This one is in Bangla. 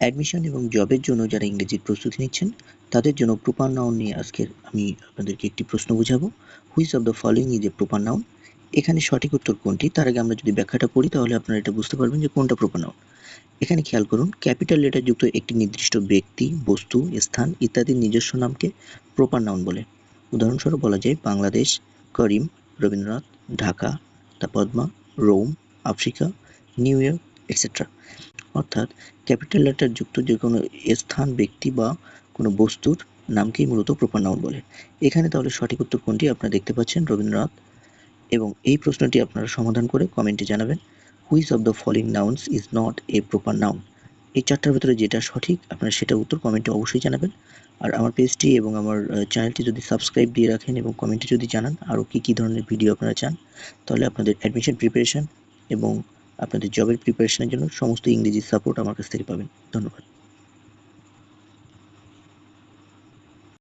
অ্যাডমিশন এবং জবের জন্য যারা ইংরেজির প্রস্তুতি নিচ্ছেন তাদের জন্য প্রপার নাউন নিয়ে আজকের আমি আপনাদেরকে একটি প্রশ্ন বোঝাবো। Which of the following is a proper noun? এখানে সঠিক উত্তর কোনটি? তার আগে আমরা যদি ব্যাখ্যাটা পড়ি তাহলে আপনারা এটা বুঝতে পারবেন যে কোনটা প্রপার নাউন। এখানে খেয়াল করুন, ক্যাপিটাল লেটার যুক্ত একটি নির্দিষ্ট ব্যক্তি, বস্তু, স্থান ইত্যাদির নিজস্ব নামকে প্রপার নাউন বলে। উদাহরণস্বরূপ বলা যায় Bangladesh, Karim, Rabindranath, Dhaka, the Padma, Rome, Africa, New York, etcetera. অর্থাৎ ক্যাপিটাল লেটার যুক্ত যে কোনো স্থান, ব্যক্তি বা কোনো বস্তুর নামকেই মূলত প্রপার নাউন বলে। এখানে তাহলে সঠিক উত্তর কোনটি? আপনারা দেখতে পাচ্ছেন রবীন্দ্রনাথ। এবং এই প্রশ্নটি আপনারা সমাধান করে কমেন্টে জানাবেন। Which of the following nouns is not a proper noun? এই চারটার ভিতরে যেটা সঠিক আপনারা সেটা উত্তর কমেন্টে অবশ্যই জানাবেন। আর আমার পেজটি এবং আমার চ্যানেলটি যদি সাবস্ক্রাইব দিয়ে রাখেন এবং কমেন্টে যদি জানান আরও কী ধরনের ভিডিও আপনারা চান, তাহলে আপনাদের অ্যাডমিশন প্রিপারেশন এবং আপনাদের জবের প্রিপারেশনের জন্য সমস্ত ইংরেজি সাপোর্ট আমার কাছ থেকে পাবেন। ধন্যবাদ।